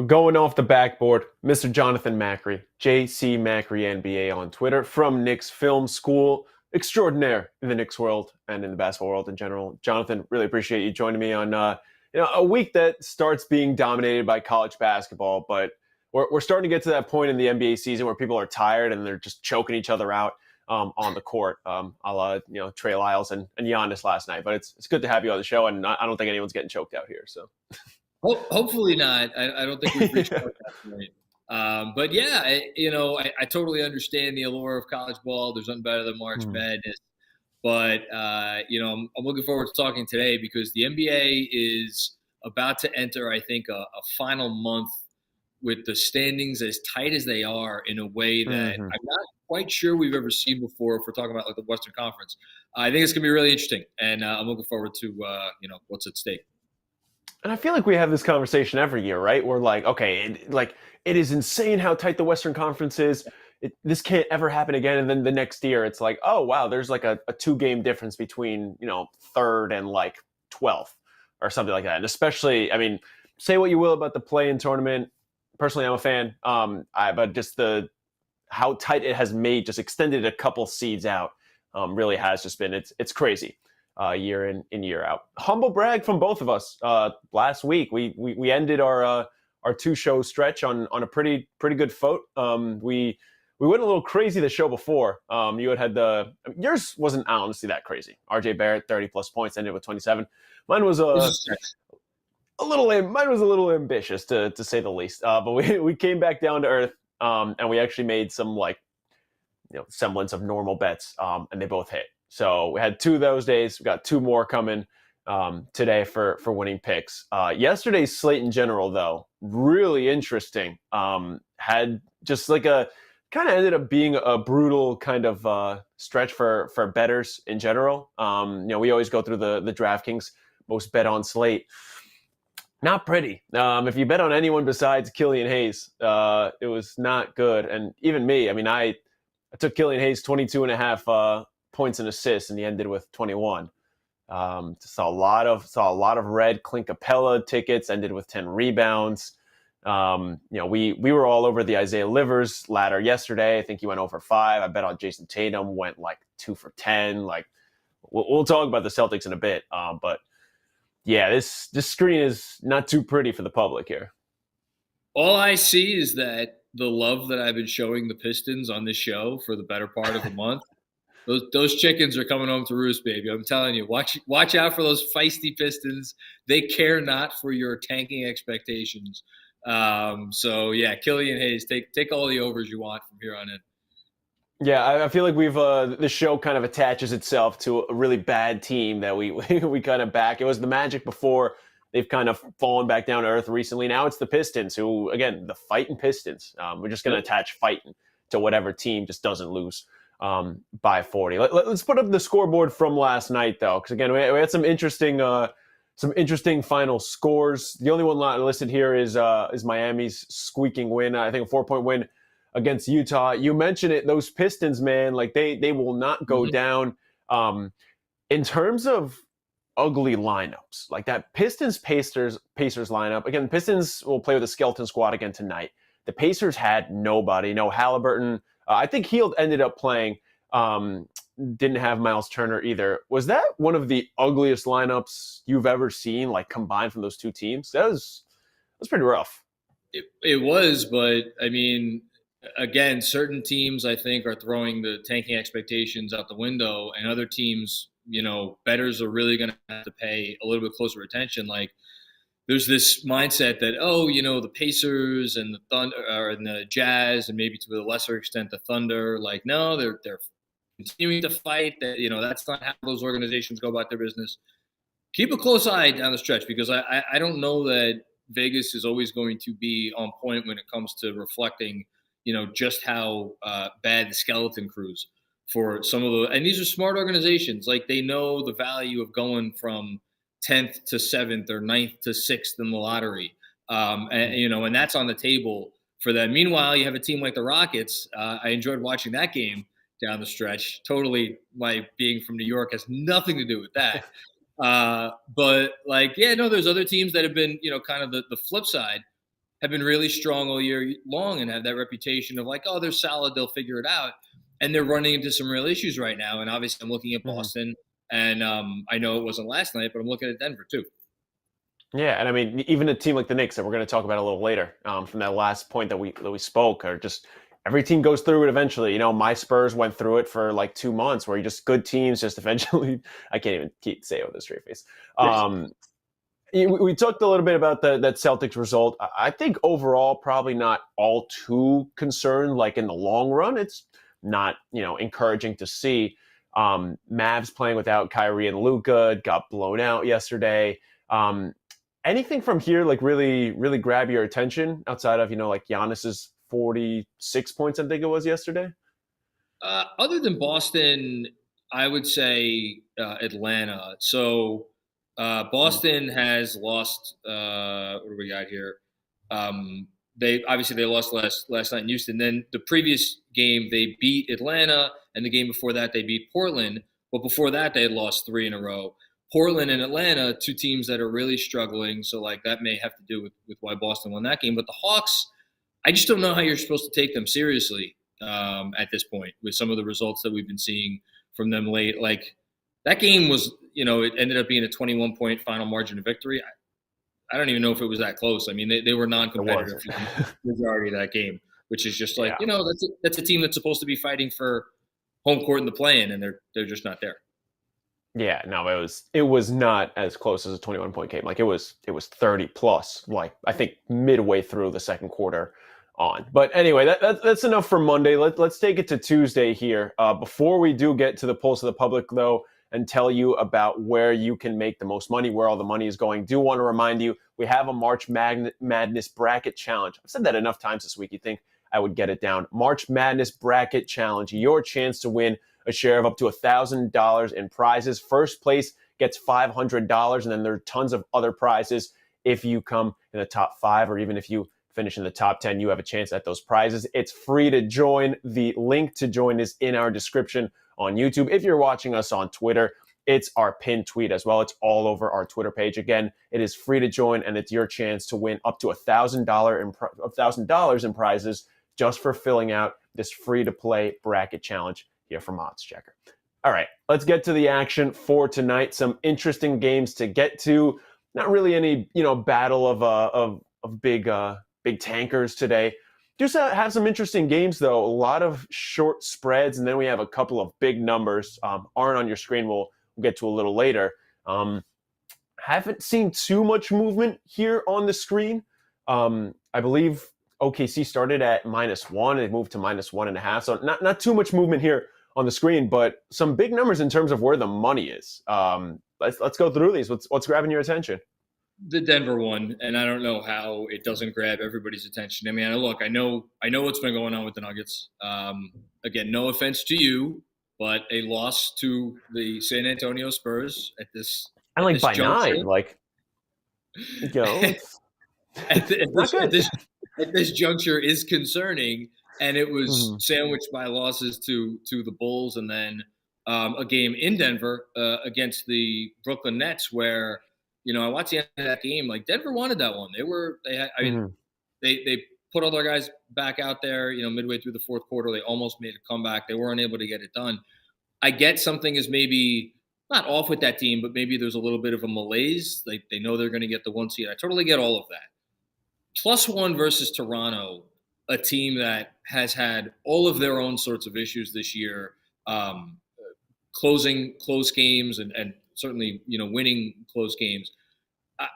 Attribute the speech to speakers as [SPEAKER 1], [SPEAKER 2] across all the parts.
[SPEAKER 1] We're going off the backboard. Mr. Jonathan Macri, JC Macri NBA on Twitter from Knicks Film School extraordinaire in the Knicks world and in the basketball world in general. Jonathan, really appreciate you joining me on a week that starts being dominated by college basketball, but we're starting to get to that point in the NBA season where people are tired and they're just choking each other out on the court, a la Trey Lyles and Giannis last night. But it's good to have you on the show, and I don't think anyone's getting choked out here. So.
[SPEAKER 2] Hopefully not. I don't think we've reached that point. But yeah, I totally understand the allure of college ball. There's nothing better than March Madness. But, I'm looking forward to talking today because the NBA is about to enter, I think, a final month with the standings as tight as they are in a way that I'm not quite sure we've ever seen before if we're talking about like the Western Conference. I think it's going to be really interesting, and I'm looking forward to, what's at stake.
[SPEAKER 1] And I feel like we have this conversation every year, right? We're like, okay, it is insane how tight the Western Conference is. This can't ever happen again. And then the next year, it's like, oh, wow, there's like a 2-game difference between, third and like 12th or something like that. And especially, I mean, say what you will about the play-in tournament. Personally, I'm a fan. But just how tight it has made, just extended a couple seeds out, really has just been, it's crazy. Year in, year out. Humble brag from both of us. Last week, we ended our 2-show stretch on a pretty good foot. We went a little crazy the show before. You had yours wasn't honestly that crazy. RJ Barrett 30+ points, ended with 27. Mine was a little ambitious to say the least. But we came back down to earth, and we actually made some semblance of normal bets, and they both hit. So we had 2 of those days. We got 2 more coming today for winning picks. Yesterday's slate in general, though, really interesting. Had just like kind of ended up being a brutal kind of stretch for bettors in general. We always go through the DraftKings most bet on slate. Not pretty. If you bet on anyone besides Killian Hayes, it was not good. And even me, I mean, I took Killian Hayes 22.5 points and assists, and he ended with 21. Saw a lot of red Clint Capella tickets, ended with 10 rebounds. We were all over the Isaiah Livers ladder yesterday. I think he went over 5. I bet on Jason Tatum, went like 2 for 10. Like we'll talk about the Celtics in a bit. But yeah, this screen is not too pretty for the public here.
[SPEAKER 2] All I see is that the love that I've been showing the Pistons on this show for the better part of a month. Those chickens are coming home to roost, baby. I'm telling you, watch out for those feisty Pistons. They care not for your tanking expectations. So yeah, Killian Hayes, take all the overs you want from here on in.
[SPEAKER 1] Yeah, I feel like we've the show kind of attaches itself to a really bad team that we kind of back. It was the Magic before. They've kind of fallen back down to earth recently. Now it's the Pistons, who, again, the fighting Pistons. We're just going to attach fighting to whatever team just doesn't lose by 40. Let's put up the scoreboard from last night, though, because again, we had some interesting final scores. The only one listed here is Miami's squeaking win. I think a 4-point win against Utah. You mentioned it; those Pistons, man, like they will not go down. In terms of ugly lineups, like that Pacers lineup. Again, Pistons will play with a skeleton squad again tonight. The Pacers had nobody. No Halliburton. I think Hield ended up playing. Didn't have Miles Turner either. Was that one of the ugliest lineups you've ever seen, like combined from those two teams? That was pretty rough.
[SPEAKER 2] It was, but I mean, again, certain teams I think are throwing the tanking expectations out the window, and other teams, bettors are really going to have to pay a little bit closer attention. Like, there's this mindset that, the Pacers and the Thunder and the Jazz, and maybe to a lesser extent the Thunder, like, no, they're continuing to fight. That that's not how those organizations go about their business. Keep a close eye down the stretch, because I don't know that Vegas is always going to be on point when it comes to reflecting, just how bad the skeleton crews for some of the, and these are smart organizations. Like, they know the value of going from 10th to 7th or 9th to 6th in the lottery. And that's on the table for them. Meanwhile, you have a team like the Rockets. I enjoyed watching that game down the stretch. Totally, my being from New York has nothing to do with that. But there's other teams that have been, kind of the flip side. have been really strong all year long and have that reputation of like, oh, they're solid, they'll figure it out. And they're running into some real issues right now. And obviously, I'm looking at
[SPEAKER 1] Mhm.
[SPEAKER 2] Boston, and I know it wasn't last night, but I'm looking at Denver too.
[SPEAKER 1] Yeah, and I mean, even a team like the Knicks that we're going to talk about a little later, from that last point that we spoke, are just every team goes through it eventually. My Spurs went through it for like 2 months, where you just good teams just eventually. I can't even say it with a straight face. We talked a little bit about that Celtics result. I think overall, probably not all too concerned. Like in the long run, it's not encouraging to see. Mavs playing without Kyrie and Luka got blown out yesterday. Anything from here like really really grab your attention outside of like Giannis's 46 points, I think it was yesterday?
[SPEAKER 2] Other than Boston, I would say Atlanta. So
[SPEAKER 1] Mm.
[SPEAKER 2] Boston has lost. What do we got here? They obviously they lost last night in Houston. Then the previous game they beat Atlanta, and the game before that they beat Portland. But before that they had lost three in a row. Portland and Atlanta, two teams that are really struggling. So like that may have to do with why Boston won that game. But the Hawks, I just don't know how you're supposed to take them seriously at this point with some of the results that we've been seeing from them late. Like that game was, it ended up being a 21-point final margin of victory. I don't even know if it was that close. I mean, they were
[SPEAKER 1] It was.
[SPEAKER 2] non-competitive for the majority of that game, which is just like,
[SPEAKER 1] Yeah.
[SPEAKER 2] that's a team that's supposed to be fighting for home court in the play-in, and they're just not there.
[SPEAKER 1] Yeah, no, it was not as close as a 21-point game. Like it was 30 plus, like I think midway through the second quarter on. But anyway, that's enough for Monday. Let's take it to Tuesday here. Before we do get to the pulse of the public though, and tell you about where you can make the most money, where all the money is going, do want to remind you we have a March Madness bracket challenge. I've said that enough times this week. You think I would get it down? March Madness bracket challenge. Your chance to win a share of up to $1,000 in prizes. First place gets $500, and then there are tons of other prizes. If you come in the top 5, or even if you finish in the top 10, you have a chance at those prizes. It's free to join. The link to join is in our description on YouTube. If you're watching us on Twitter, it's our pinned tweet as well. It's all over our Twitter page. Again, it is free to join, and it's your chance to win up to $1,000 in prizes just for filling out this free-to-play bracket challenge here from OddsChecker. All right, let's get to the action for tonight. Some interesting games to get to. Not really any, battle of big tankers today. Just have some interesting games though. A lot of short spreads, and then we have a couple of big numbers. Aren't on your screen. We'll get to a little later. Haven't seen too much movement here on the screen. I believe OKC started at -1 and moved to -1.5. So not too much movement here on the screen, but some big numbers in terms of where the money is. Let's go through these. What's grabbing your attention?
[SPEAKER 2] The Denver one, and I don't know how it doesn't grab everybody's attention. I mean, look, I know what's been going on with the Nuggets. Again, no offense to you, but a loss to the San Antonio Spurs at this
[SPEAKER 1] And
[SPEAKER 2] at
[SPEAKER 1] like
[SPEAKER 2] this
[SPEAKER 1] by
[SPEAKER 2] juncture,
[SPEAKER 1] 9, like it's
[SPEAKER 2] at, the, at,
[SPEAKER 1] not
[SPEAKER 2] this, at
[SPEAKER 1] good.
[SPEAKER 2] this at this juncture is concerning, and it was
[SPEAKER 1] Mhm.
[SPEAKER 2] sandwiched by losses to the Bulls, and then a game in Denver against the Brooklyn Nets, where I watched the end of that game. Like Denver wanted that one. They had, I mean,
[SPEAKER 1] Mhm.
[SPEAKER 2] they put all their guys back out there. Midway through the fourth quarter, they almost made a comeback. They weren't able to get it done. I get something is maybe not off with that team, but maybe there's a little bit of a malaise. They know they're going to get the 1 seed. I totally get all of that. +1 versus Toronto, a team that has had all of their own sorts of issues this year, closing close games and certainly winning close games.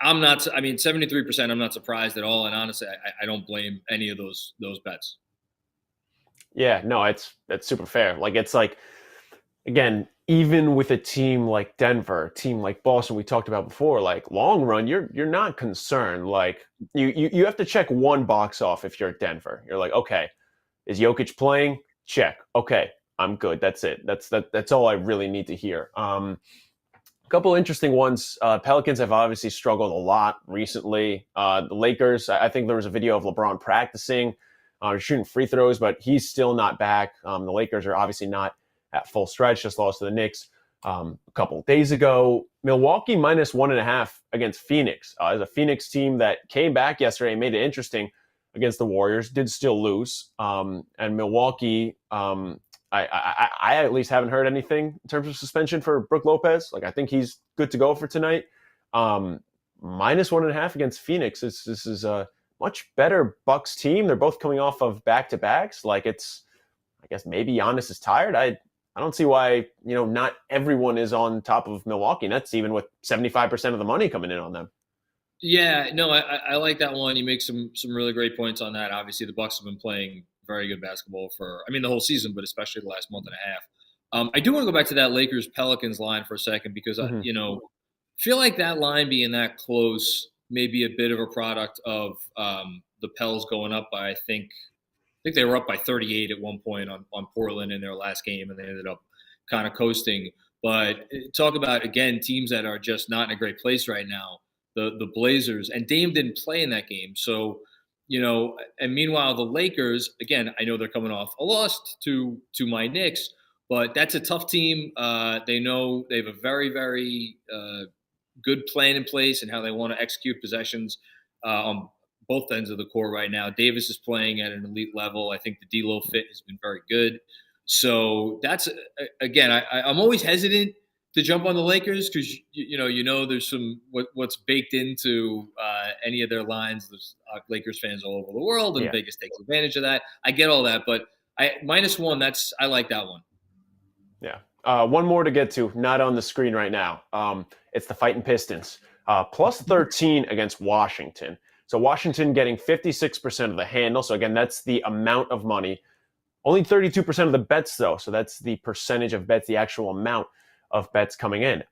[SPEAKER 2] I'm not. I mean, 73%. I'm not surprised at all, and honestly, I don't blame any of those bets.
[SPEAKER 1] Yeah, no, that's super fair. Like it's like again, even with a team like Denver, a team like Boston, we talked about before, like long run, you're not concerned. Like you have to check one box off if you're Denver. You're like, okay, is Jokic playing? Check. Okay, I'm good. That's it. That's all I really need to hear. A couple interesting ones. Pelicans have obviously struggled a lot recently. The Lakers, I think there was a video of LeBron practicing, shooting free throws, but he's still not back. The Lakers are obviously not at full stretch, just lost to the Knicks. A couple days ago. Milwaukee -1.5 against Phoenix. As a Phoenix team that came back yesterday and made it interesting against the Warriors, did still lose. And Milwaukee, I at least haven't heard anything in terms of suspension for Brook Lopez. Like, I think he's good to go for tonight. -1.5 against Phoenix. This is a much better Bucks team. They're both coming off of back-to-backs. Like, I guess maybe Giannis is tired. I don't see why, not everyone is on top of Milwaukee Nets, even with 75% of the money coming in on them.
[SPEAKER 2] Yeah, no, I like that one. You make some really great points on that. Obviously, the Bucks have been playing very good basketball the whole season, but especially the last month and a half. I do want to go back to that Lakers Pelicans line for a second because feel like that line being that close may be a bit of a product of the Pels going up by I think they were up by 38 at one point on Portland in their last game, and they ended up kind of coasting. But talk about, again, teams that are just not in a great place right now. The Blazers, and Dame didn't play in that game. So, and meanwhile, the Lakers, again, I know they're coming off a loss to my Knicks, but that's a tough team. They know they have a very, very good plan in place and how they want to execute possessions on both ends of the court right now. Davis is playing at an elite level. I think the D-Lo fit has been very good. So that's, again, I'm always hesitant to jump on the Lakers because, there's some what's baked into any of their lines. There's Lakers fans all over the world, and Vegas takes advantage of that. I get all that, but -1, I like that one.
[SPEAKER 1] Yeah. One more to get to, not on the screen right now. It's the Fighting Pistons. +13 against Washington. So Washington getting 56% of the handle. So again, that's the amount of money. Only 32% of the bets, though. So that's the percentage of bets, the actual amount of bets coming in.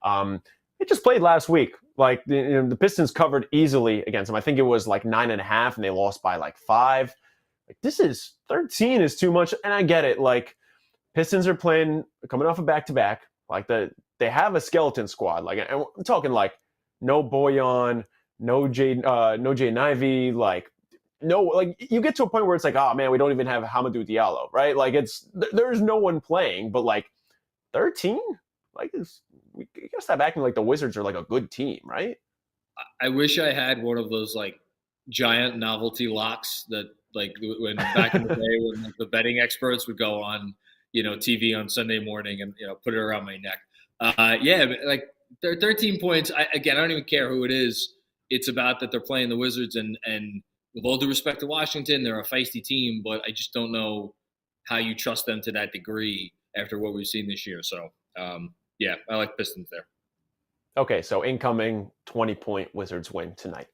[SPEAKER 1] It just played last week. Like, the Pistons covered easily against them. I think it was like 9.5, and they lost by like 5. Like, 13 is too much. And I get it. Like, Pistons are coming off a back-to-back. Like, they have a skeleton squad. Like, and I'm talking like no Bojan, no Jay Nivey, like you get to a point where it's like, oh man, we don't even have Hamidou Diallo, right? Like, there's no one playing, but like 13, like we gotta stop acting like the Wizards are like a good team, right?
[SPEAKER 2] I wish I had one of those like giant novelty locks that like when back in the day when like, the betting experts would go on TV on Sunday morning and put it around my neck. Like they're 13 points. I don't even care who it is. It's about that they're playing the Wizards, and with all due respect to Washington, they're a feisty team, but I just don't know how you trust them to that degree after what we've seen this year. So, I like Pistons there.
[SPEAKER 1] Okay, so incoming 20-point Wizards win tonight.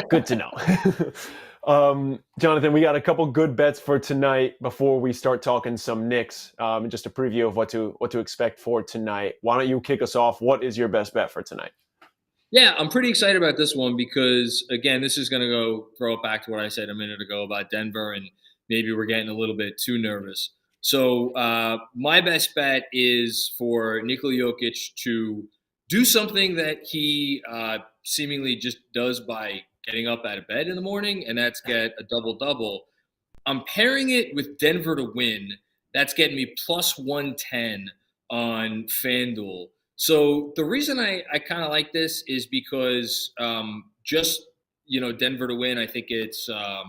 [SPEAKER 1] Good to know. Jonathan, we got a couple good bets for tonight before we start talking some Knicks. Just a preview of what to expect for tonight. Why don't you kick us off? What is your best bet for tonight?
[SPEAKER 2] Yeah, I'm pretty excited about this one because, again, this is going to throw it back to what I said a minute ago about Denver, and maybe we're getting a little bit too nervous. So my best bet is for Nikola Jokic to do something that he seemingly just does by getting up out of bed in the morning, and that's get a double-double. I'm pairing it with Denver to win. That's getting me +110 on FanDuel. So the reason I kind of like this is because Denver to win, I think it's I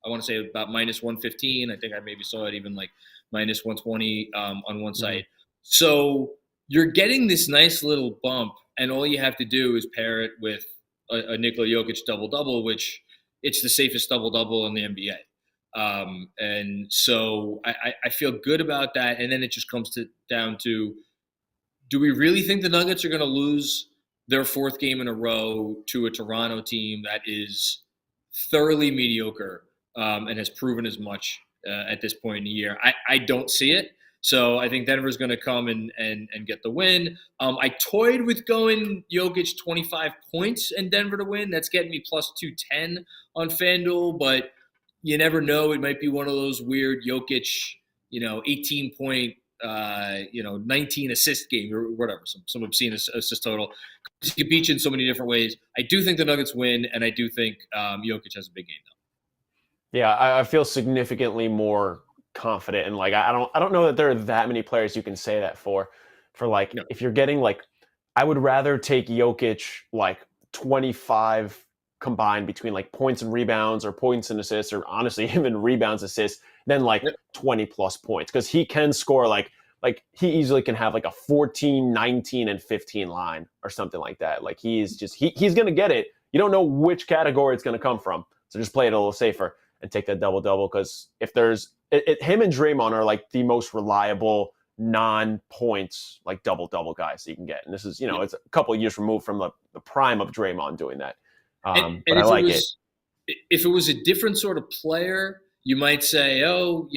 [SPEAKER 2] want to say about -115. I think I maybe saw it even like -120 on one site. So you're getting this nice little bump, and all you have to do is pair it with a Nikola Jokic double-double, which it's the safest double-double in the NBA. And so I feel good about that. And then it just comes down to, do we really think the Nuggets are going to lose their fourth game in a row to a Toronto team that is thoroughly mediocre and has proven as much at this point in the year? I don't see it. So I think Denver's going to come and get the win. I toyed with going Jokic 25 points and Denver to win. That's getting me +210 on FanDuel, but you never know. It might be one of those weird Jokic, 18-point, 19 assist game or whatever, some obscene assist total. He can beat you in so many different ways. I do think the Nuggets win, and I do think Jokic has a big game though.
[SPEAKER 1] Yeah, I feel significantly more confident, and like I don't know that there are that many players you can say that for. for like,
[SPEAKER 2] No.
[SPEAKER 1] if you're getting like, I would rather take Jokic like 25 combined between like points and rebounds or points and assists, or honestly even rebounds, assists, than like
[SPEAKER 2] Yep.
[SPEAKER 1] 20 plus points, because he can score like he easily can have like a 14, 19, and 15 line or something like that. Like he's going to get it. You don't know which category it's going to come from. So just play it a little safer and take that double-double, because if there's him and Draymond are like the most reliable non-points like double-double guys that you can get. And this is,
[SPEAKER 2] Yeah.
[SPEAKER 1] it's a couple of years removed from the prime of Draymond doing that.
[SPEAKER 2] And
[SPEAKER 1] But I like it.
[SPEAKER 2] If it was a different sort of player, you might say, oh,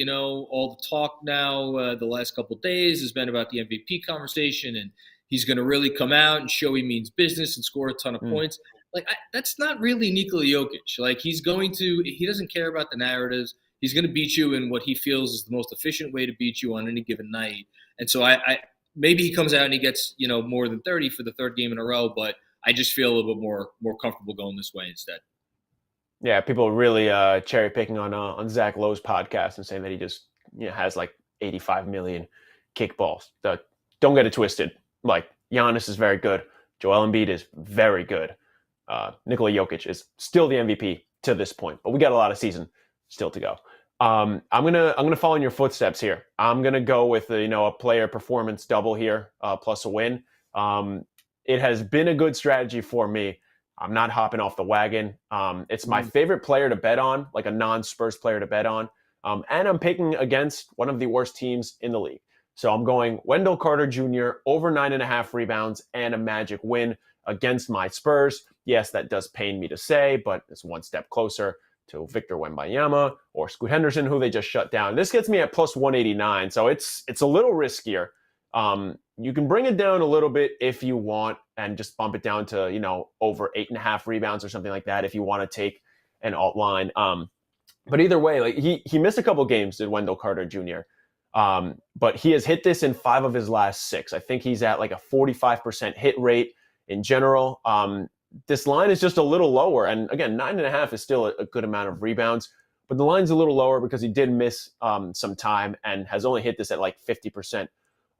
[SPEAKER 2] all the talk now the last couple of days has been about the MVP conversation, and he's going to really come out and show he means business and score a ton of points. Like, that's not really Nikola Jokic. Like, he doesn't care about the narratives. He's going to beat you in what he feels is the most efficient way to beat you on any given night. And so maybe he comes out and he gets, more than 30 for the third game in a row, but I just feel a little bit more comfortable going this way instead.
[SPEAKER 1] Yeah, people really cherry picking on Zach Lowe's podcast and saying that he just has like 85 million kickballs. Don't get it twisted. Like, Giannis is very good. Joel Embiid is very good. Nikola Jokic is still the MVP to this point, but we got a lot of season still to go. I'm gonna follow in your footsteps here. I'm gonna go with a player performance double here, plus a win. It has been a good strategy for me. I'm not hopping off the wagon. It's my favorite player to bet on, like a non-Spurs player to bet on. And I'm picking against one of the worst teams in the league. So I'm going Wendell Carter Jr. over 9.5 rebounds and a Magic win against my Spurs. Yes, that does pain me to say, but it's one step closer to Victor Wembanyama or Scoot Henderson, who they just shut down. This gets me at plus 189, so it's a little riskier. You can bring it down a little bit if you want and just bump it down to, over 8.5 rebounds or something like that if you want to take an alt line. But either way, like he missed a couple games, did Wendell Carter Jr., but he has hit this in 5 of his last 6. I think he's at like a 45% hit rate in general. This line is just a little lower. And again, 9.5 is still a good amount of rebounds, but the line's a little lower because he did miss some time and has only hit this at like 50%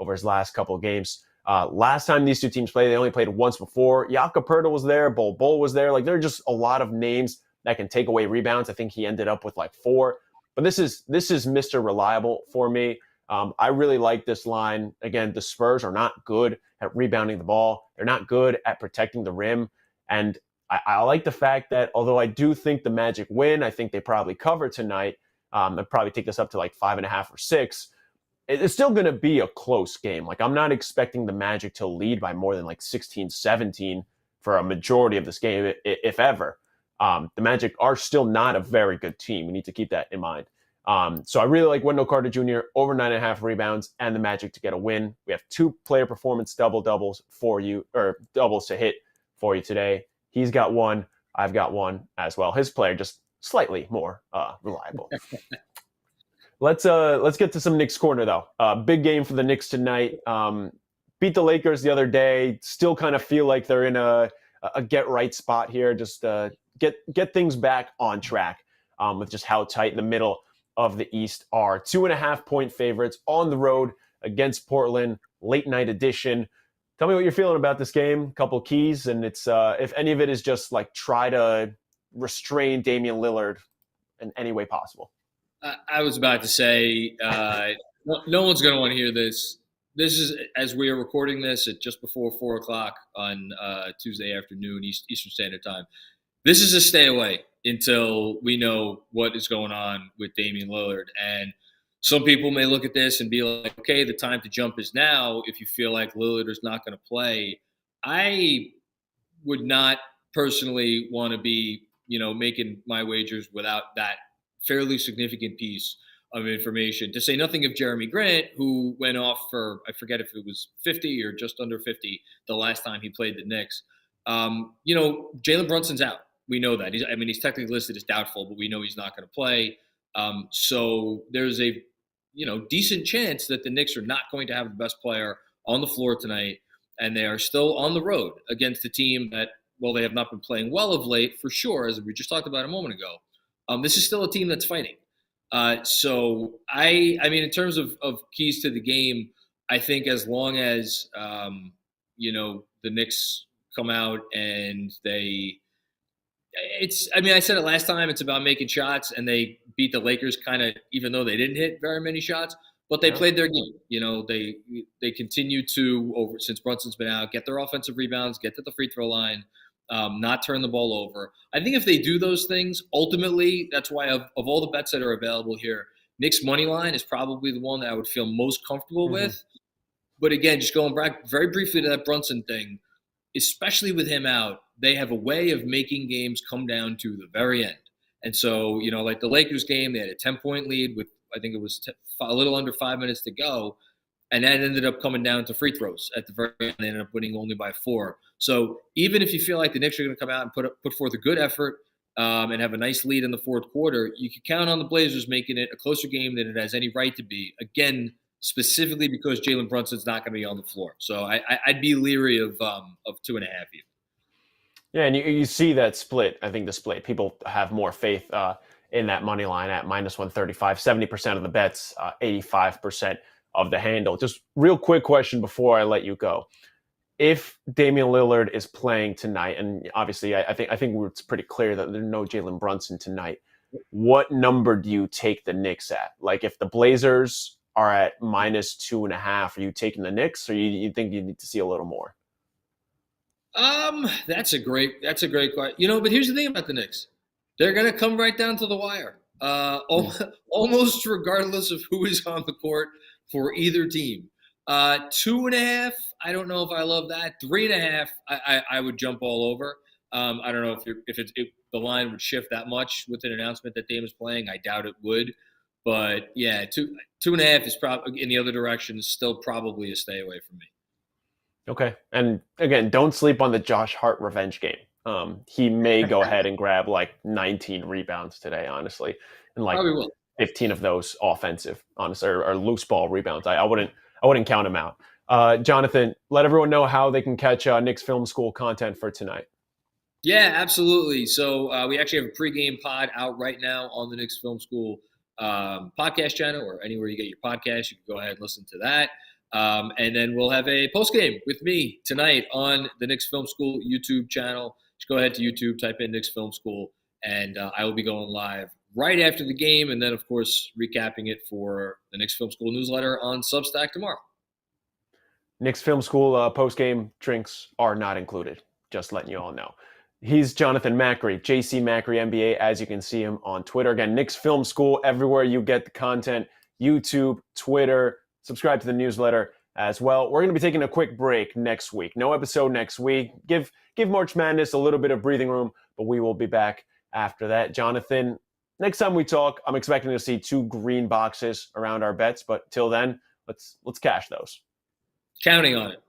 [SPEAKER 1] over his last couple of games. Last time these two teams played, they only played once before. Jakob Poeltl was there. Bol was there. Like, there are just a lot of names that can take away rebounds. I think he ended up with like 4. But this is Mr. Reliable for me. I really like this line. Again, the Spurs are not good at rebounding the ball. They're not good at protecting the rim. And I like the fact that, although I do think the Magic win, I think they probably cover tonight. I'd probably take this up to like 5.5 or 6. It's still going to be a close game. Like, I'm not expecting the Magic to lead by more than like 16, 17 for a majority of this game, if ever. The Magic are still not a very good team. We need to keep that in mind. So I really like Wendell Carter Jr. over 9.5 rebounds and the Magic to get a win. We have 2 player performance doubles for you, or doubles to hit for you today. He's got 1. I've got 1 as well. His player just slightly more reliable. Let's get to some Knicks corner though. Big game for the Knicks tonight. Beat the Lakers the other day. Still kind of feel like they're in a get right spot here. Just get things back on track with just how tight the middle of the East are. 2.5 point favorites on the road against Portland. Late night edition. Tell me what you're feeling about this game. A couple keys, and it's if any of it is just like try to restrain Damian Lillard in any way possible.
[SPEAKER 2] I was about to say, no one's going to want to hear this. This is, as we are recording this at just before 4 o'clock on Tuesday afternoon, Eastern Standard Time. This is a stay away until we know what is going on with Damian Lillard. And some people may look at this and be like, okay, the time to jump is now if you feel like Lillard is not going to play. I would not personally want to be, making my wagers without that fairly significant piece of information, to say nothing of Jeremy Grant, who went off for, I forget if it was 50 or just under 50 the last time he played the Knicks. Jalen Brunson's out. We know that. He's technically listed as doubtful, but we know he's not going to play. So there's a, decent chance that the Knicks are not going to have the best player on the floor tonight, and they are still on the road against a team that, well, they have not been playing well of late, for sure, as we just talked about a moment ago. This is still a team that's fighting. So in terms of keys to the game, I think as long as the Knicks come out and I mean, I said it last time. It's about making shots, and they beat the Lakers kind of, even though they didn't hit very many shots, but they played their game. They continue to since Brunson's been out, get their offensive rebounds, get to the free throw line, not turn the ball over. I think if they do those things, ultimately, that's why of all the bets that are available here, Knicks money line is probably the one that I would feel most comfortable with. But again, just going back very briefly to that Brunson thing, especially with him out, they have a way of making games come down to the very end. And so, like the Lakers game, they had a 10-point lead with, I think it was a little under 5 minutes to go. And that ended up coming down to free throws at the very end. They ended up winning only by 4. So even if you feel like the Knicks are going to come out and put forth a good effort and have a nice lead in the fourth quarter, you can count on the Blazers making it a closer game than it has any right to be. Again, specifically because Jalen Brunson's not going to be on the floor. So I'd be leery of 2.5 even.
[SPEAKER 1] Yeah, and you see that split. I think the split, people have more faith in that money line at minus 135, 70% of the bets, 85% of the handle. Just real quick question before I let you go. If Damian Lillard is playing tonight, and obviously I think it's pretty clear that there's no Jalen Brunson tonight, what number do you take the Knicks at? Like if the Blazers are at minus 2.5, are you taking the Knicks, or you think you need to see a little more?
[SPEAKER 2] That's a great question. But here's the thing about the Knicks. They're going to come right down to the wire. Almost regardless of who is on the court for either team. 2.5, I don't know if I love that. 3.5, I would jump all over. I don't know if the line would shift that much with an announcement that Dame is playing. I doubt it would. But yeah, 2.5 is probably in the other direction. Is still probably a stay away from me.
[SPEAKER 1] Okay. And again, don't sleep on the Josh Hart revenge game. He may go ahead and grab like 19 rebounds today, honestly. And like 15 of those offensive, honestly, or loose ball rebounds. I wouldn't count him out. Jonathan, let everyone know how they can catch Knicks Film School content for tonight.
[SPEAKER 2] Yeah, absolutely. So we actually have a pregame pod out right now on the Knicks Film School podcast channel, or anywhere you get your podcast. You can go ahead and listen to that. And then we'll have a post game with me tonight on the Knicks Film School YouTube channel. Just go ahead to YouTube, type in Knicks Film School, and I will be going live right after the game, and then, of course, recapping it for the Knicks Film School newsletter on Substack tomorrow.
[SPEAKER 1] Knicks Film School post-game drinks are not included, just letting you all know. He's Jonathan Macri, JC Macri NBA, as you can see him on Twitter. Again, Knicks Film School, everywhere you get the content, YouTube, Twitter, subscribe to the newsletter as well. We're going to be taking a quick break next week. No episode next week. Give March Madness a little bit of breathing room, but we will be back after that. Jonathan, next time we talk, I'm expecting to see 2 green boxes around our bets, but till then, let's cash those.
[SPEAKER 2] Counting on it.